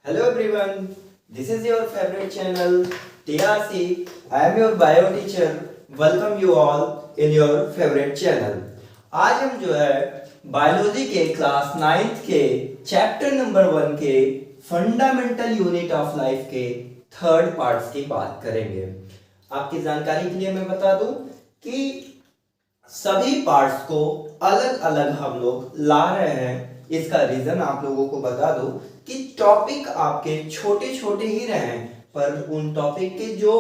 Hello everyone, this is your favorite channel TRC. I am your bio teacher. Welcome you all in your favorite channel. आज हम जो है biology के class 9th के chapter number 1 के fundamental unit of life के third parts की बात करेंगे। आपकी जानकारी के लिए मैं बता दूं कि सभी पार्ट्स को अलग अलग हम लोग ला रहे हैं। इसका रीजन आप लोगों को बता दूं कि टॉपिक आपके छोटे छोटे ही रहे, पर उन टॉपिक के जो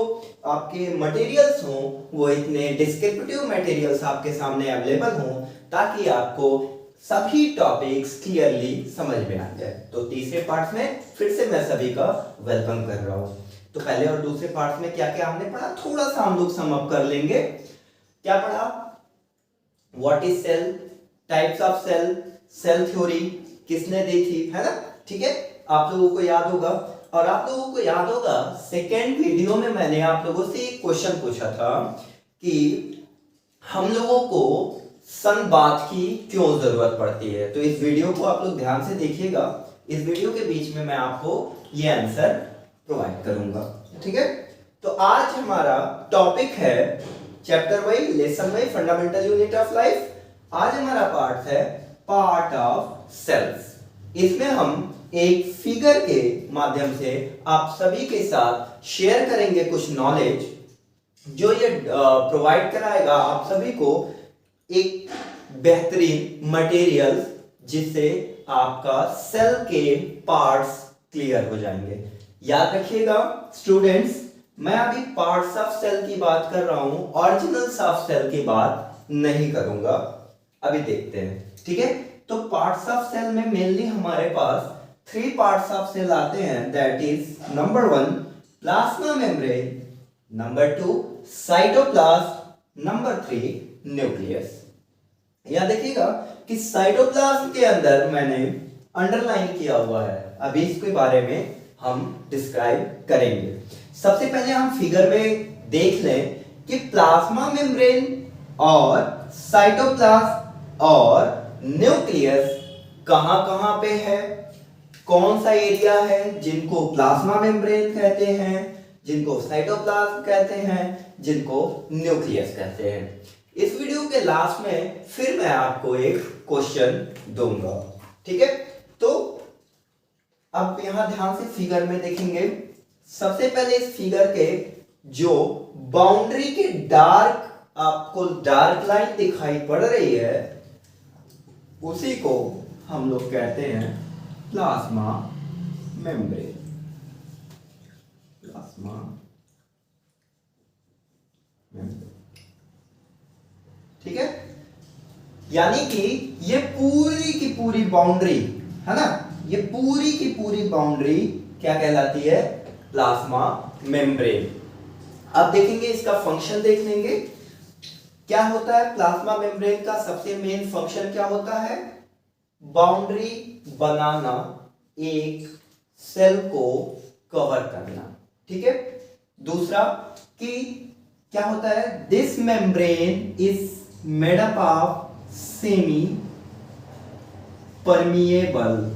आपके मटेरियल्स हों वो इतने डिस्क्रिप्टिव मटेरियल्स आपके सामने अवेलेबल हों ताकि आपको सभी टॉपिक्स क्लियरली समझ में आ जाए। तो तीसरे पार्ट में फिर से मैं सभी का वेलकम कर रहा हूं। तो पहले और दूसरे पार्ट में क्या क्या हमने पढ़ा, थोड़ा सा हम लोग सम अप कर लेंगे। क्या पढ़ा? What is cell, types of cell, cell theory किसने दी थी, है ना? ठीक है, आप लोगों को याद होगा। और आप लोगों को याद होगा सेकेंड वीडियो में मैंने आप लोगों से एक क्वेश्चन पूछा था कि हम लोगों को सन बाथ की क्यों जरूरत पड़ती है। तो इस वीडियो को आप लोग ध्यान से देखिएगा। इस वीडियो के बीच में मैं आपको ये आंसर प्रोवाइड करूंगा। ठीक है, तो आज हमारा टॉपिक है chapter wise, lesson wise, fundamental unit of life. आज हमारा पार्ट है पार्ट ऑफ सेल्स। इसमें हम एक फिगर के माध्यम से आप सभी के साथ शेयर करेंगे कुछ नॉलेज जो ये प्रोवाइड कराएगा आप सभी को एक बेहतरीन मटेरियल जिससे आपका सेल के पार्ट्स क्लियर हो जाएंगे। याद रखिएगा स्टूडेंट्स, मैं अभी पार्ट्स ऑफ सेल की बात कर रहा हूं, ऑरिजिनल्स ऑफ सेल की बात नहीं करूंगा। अभी देखते हैं। ठीक है, तो पार्ट्स ऑफ सेल में मेनली हमारे पास 3 पार्ट्स ऑफ सेल आते हैं। That is number 1 plasma membrane, number 2 cytoplasm, number 3 nucleus. यहां देखिएगा कि साइटोप्लाज्म के अंदर मैंने अंडरलाइन किया हुआ है। अभी इसके बारे में हम डिस्क्राइब करेंगे। सबसे पहले हम फिगर में देख लें कि प्लाज्मा मेम्ब्रेन और साइटोप्लाज्म और न्यूक्लियस कहां कहां पे है, कौन सा एरिया है जिनको प्लाज्मा मेम्ब्रेन कहते हैं, जिनको साइटोप्लाज्म कहते हैं, जिनको न्यूक्लियस कहते हैं। इस वीडियो के लास्ट में फिर मैं आपको एक क्वेश्चन दूंगा। ठीक है, तो अब यहां ध्यान से फिगर में देखेंगे। सबसे पहले इस फिगर के जो बाउंड्री के डार्क, आपको डार्क लाइन दिखाई पड़ रही है, उसी को हम लोग कहते हैं प्लाज्मा मेम्ब्रेन। Plasma membrane. ठीक है, यानी कि ये पूरी की पूरी बाउंड्री है ना, ये पूरी की पूरी बाउंड्री क्या कहलाती है? Plasma membrane. अब देखेंगे इसका फंक्शन देख लेंगे क्या होता है। प्लाज्मा मेम्ब्रेन का सबसे मेन फंक्शन क्या होता है? बाउंड्री बनाना, एक सेल को कवर करना। ठीक है, दूसरा कि क्या होता है? This membrane is made up of semi permeable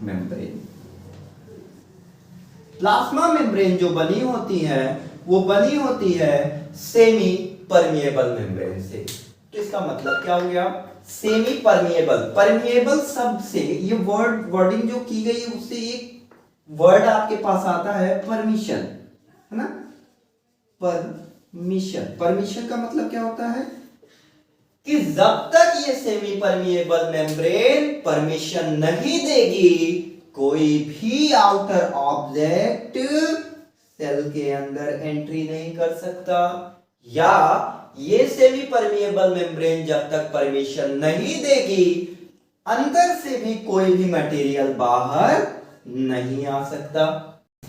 membrane. Plasma membrane जो बनी होती है वो बनी होती है सेमी परमिएबल मेम्ब्रेन से। तो इसका मतलब क्या हो गया? Semi permeable. परमिएबल शब्द से ये वर्डिंग जो की गई है उससे एक वर्ड आपके पास आता है परमिशन, है ना? परमिशन। परमिशन का मतलब क्या होता है कि जब तक ये सेमी परमिएबल मेम्ब्रेन परमिशन नहीं देगी कोई भी आउटर ऑब्जेक्ट सेल के अंदर एंट्री नहीं कर सकता, या ये सेमी परमिएबल मेम्ब्रेन जब तक परमिशन नहीं देगी अंदर से भी कोई भी मटेरियल बाहर नहीं आ सकता।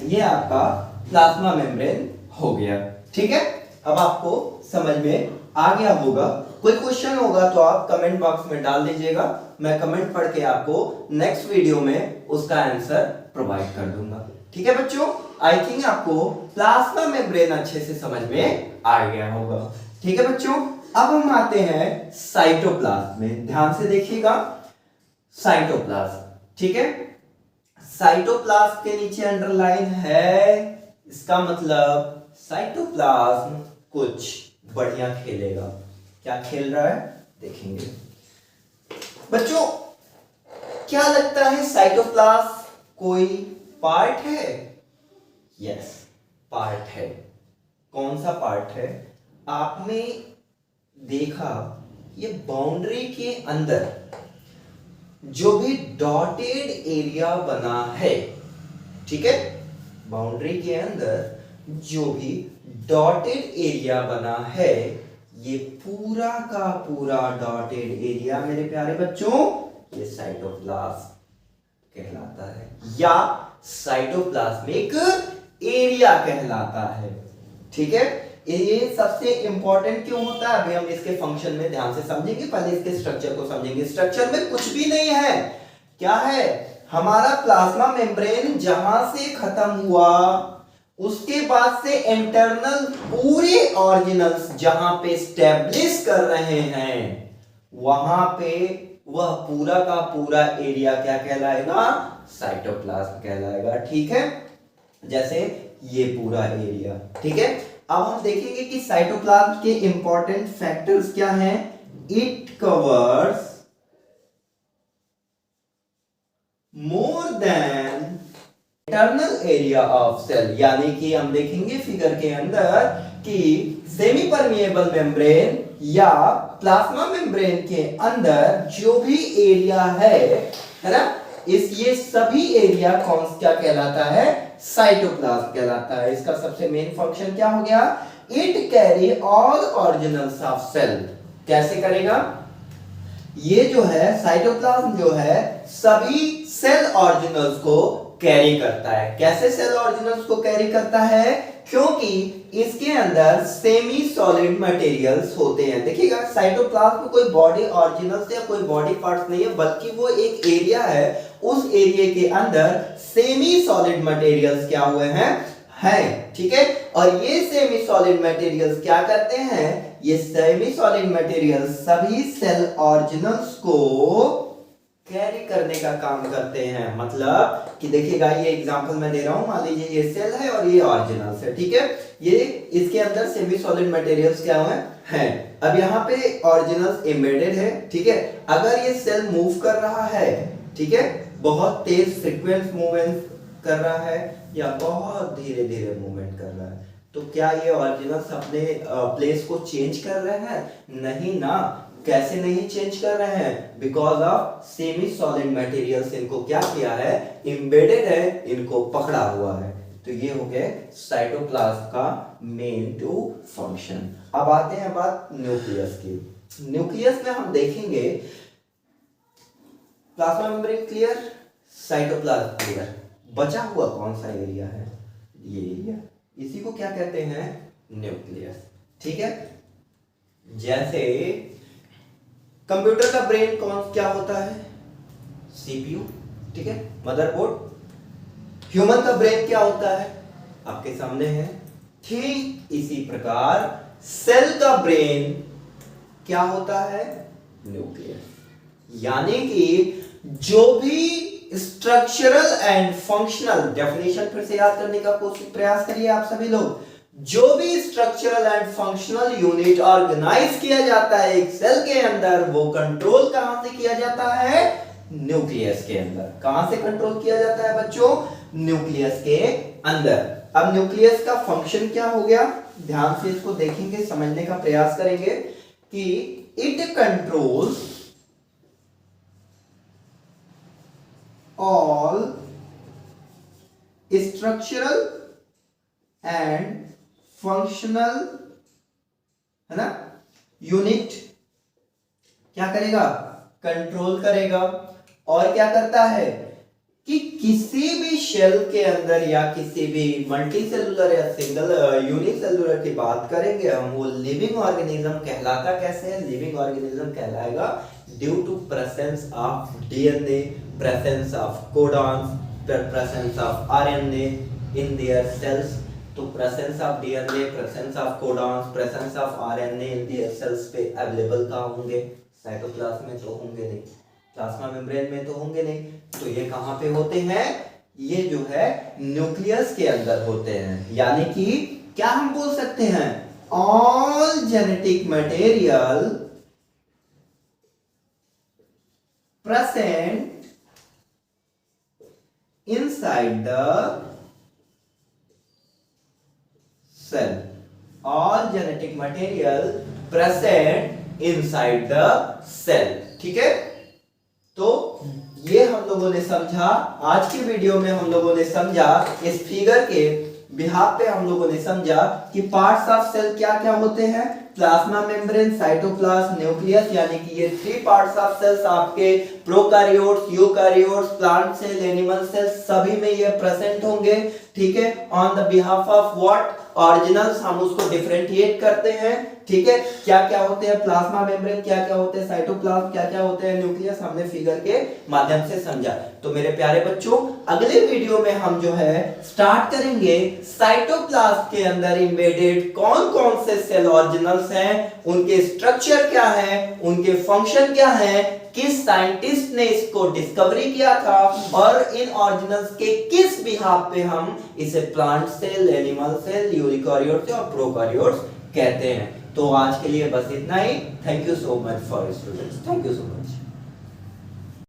ये आपका प्लाज्मा मेम्ब्रेन हो गया। ठीक है, अब आपको समझ में आ गया होगा। कोई क्वेश्चन होगा तो आप कमेंट बॉक्स में डाल दीजिएगा, मैं कमेंट पढ़ के आपको नेक्स्ट वीडियो में उसका आंसर प्रोवाइड कर दूंगा। ठीक है बच्चों, आई थिंक आपको प्लाज्मा मेम्ब्रेन अच्छे से समझ में आ गया होगा। ठीक है बच्चों, अब हम आते हैं साइटोप्लाज्म में। ध्यान से देखिएगा, साइटोप्लाज्म। ठीक है। साइटोप्लाज्म के नीचे अंडरलाइन है, इसका मतलब साइटोप्लाज्म कुछ बढ़िया खेलेगा। क्या खेल रहा है देखेंगे। बच्चों क्या लगता है साइटोप्लाज्म कोई पार्ट है? यस, पार्ट है। कौन सा पार्ट है? आपने देखा ये बाउंड्री के अंदर जो भी डॉटेड एरिया बना है, ठीक है, बाउंड्री के अंदर जो भी डॉटेड एरिया बना है, ये पूरा का पूरा डॉटेड एरिया मेरे प्यारे बच्चों ये साइटोप्लाज्म कहलाता है या साइटोप्लाज्मिक एरिया कहलाता है। ठीक है, ये सबसे इंपॉर्टेंट क्यों होता है अभी हम इसके फंक्शन में ध्यान से समझेंगे, पहले इसके स्ट्रक्चर को समझेंगे। स्ट्रक्चर में कुछ भी नहीं है, क्या है? हमारा प्लाज्मा मेम्ब्रेन जहां से खत्म हुआ उसके बाद से इंटरनल पूरे ऑर्गेनल्स जहां पे स्टैब्लिश कर रहे हैं वहां पे वह पूरा का पूरा एरिया क्या कहलाएगा? साइटोप्लाज्म कहलाएगा। ठीक है, जैसे ये पूरा एरिया। ठीक है, अब हम देखेंगे कि साइटोप्लाज्म के इंपॉर्टेंट फैक्टर्स क्या हैं। It covers more than internal area of cell, यानी कि हम देखेंगे फिगर के अंदर कि सेमी परमिएबल मेम्ब्रेन या प्लाज्मा मेम्ब्रेन के अंदर जो भी एरिया है ना, ये सभी एरिया कौन क्या कहलाता है? साइटोप्लाज्म कहलाता है। इसका सबसे मेन फंक्शन क्या हो गया? It carry all organelles of cell. कैसे करेगा? ये जो है साइटोप्लाज्म जो है सभी सेल ऑर्गेनल्स को कैरी करता है। कैसे सेल ऑर्गेनल्स को कैरी करता है? क्योंकि इसके अंदर सेमी सॉलिड मटेरियल्स होते हैं। देखिएगा साइटोप्लाज्म में कोई बॉडी ऑर्गेनल्स या कोई बॉडी पार्ट्स नहीं है, बल्कि वो एक एरिया है। उस एरिया के अंदर सेमी सॉलिड मटेरियल्स क्या हुए हैं? ठीक है, और ये सेमी सॉलिड मटेरियल्स क्या करते हैं? ये सेमी सॉलिड मटेरियल्स सभी सेल ऑर्गेनल्स को कैरी करने का काम करते हैं। मतलब कि देखिएगा ये एग्जांपल मैं दे रहा हूं, मान लीजिए ये सेल है और ये ऑर्गेनल्स है। ठीक है, ये इसके अंदर सेमी सॉलिड मटेरियल्स क्या हुए हैं। अब यहाँ पे ऑर्गेनल्स एम्बेडेड है। ठीक है, अगर ये सेल मूव कर रहा है, ठीक है, बहुत तेज फ्रीक्वेंट मूवमेंट कर रहा है या बहुत धीरे धीरे मूवमेंट कर रहा है, तो क्या ये ऑर्गेनल्स अपने प्लेस को चेंज कर रहे हैं? नहीं ना। कैसे नहीं चेंज कर रहे हैं? Because of semi solid materials इनको क्या किया है? एम्बेडेड है, इनको पकड़ा हुआ है। तो ये हो गए साइटोप्लाज्म का मेन टू फंक्शन। अब आते हैं बात न्यूक्लियस की। न्यूक्लियस में हम देखेंगे plasma membrane clear, cytoplasm clear, बचा हुआ कौन सा एरिया है? ये एरिया, इसी को क्या कहते हैं? न्यूक्लियस। ठीक है, जैसे कंप्यूटर का ब्रेन कौन क्या होता है? सीपीयू। ठीक है, मदरबोर्ड। ह्यूमन का ब्रेन क्या होता है? आपके सामने है। ठीक इसी प्रकार सेल का ब्रेन क्या होता है? न्यूक्लियस। यानी कि जो भी स्ट्रक्चरल एंड फंक्शनल, डेफिनेशन फिर से याद करने का कोशिश प्रयास करिए आप सभी लोग, जो भी structural and functional unit organise किया जाता है एक सेल के अंदर, वो कंट्रोल कहां से किया जाता है? न्यूक्लियस के अंदर। कहां से कंट्रोल किया जाता है बच्चों? न्यूक्लियस के अंदर। अब न्यूक्लियस का फंक्शन क्या हो गया? ध्यान से इसको देखेंगे, समझने का प्रयास करेंगे कि it controls all structural and functional, है ना, यूनिट क्या करेगा? कंट्रोल करेगा। और क्या करता है कि किसी भी सेल के अंदर या किसी भी मल्टी सेलुलर या सिंगल यूनिसेलुलर की बात करेंगे हम, वो लिविंग ऑर्गेनिज्म कहलाता कैसे है? लिविंग ऑर्गेनिज्म कहलाएगा due to presence of DNA, presence of codons, presence of RNA in their cells. तो presence of DNA, presence of codons, presence of RNA in their cells पे अवेलेबल कहां होंगे? Cytoplasm में तो होंगे नहीं, प्लाज्मा मेम्ब्रेन में तो होंगे नहीं, तो ये कहां पे होते हैं, ये जो है न्यूक्लियस के अंदर होते हैं। यानी कि क्या हम बोल सकते हैं, all genetic material present inside the cell, all genetic material present inside the cell. ठीक है, तो ये हम लोगों ने समझा, आज की वीडियो में हम लोगों ने समझा, इस फिगर के बिहाफ पे हम लोगों ने समझा कि पार्ट्स ऑफ सेल क्या क्या होते हैं, प्लाज्मा मेम्ब्रेन, साइटोप्लाज्म, न्यूक्लियस, यानी कि ये 3 पार्ट्स ऑफ सेल्स आपके prokaryotes, eukaryotes, plant cell, animal cell सभी में ये प्रेजेंट होंगे। ठीक है, on the behalf of what, originals, हम उसको डिफरेंशिएट करते हैं। ठीक है, क्या क्या होते हैं प्लाज्मा मेम्ब्रेन, क्या क्या होते हैं साइटोप्लाज्म, क्या क्या होते हैं न्यूक्लियस, हमने फिगर के माध्यम से समझा। तो मेरे प्यारे बच्चों, अगले वीडियो में हम जो है स्टार्ट करेंगे साइटोप्लाज्म के अंदर इम्बेडेड कौन कौन से सेल ऑरिजिनल्स हैं, उनके स्ट्रक्चर क्या है, उनके फंक्शन क्या है, किस साइंटिस्ट ने इसको डिस्कवरी किया था, और इन ऑरिजिनल्स के किस बिहाफ पे हम इसे plant cell, animal cell, eukaryotes और प्रोकैरियोट्स कहते हैं। तो आज के लिए बस इतना ही। Thank you so much for students, thank you so much.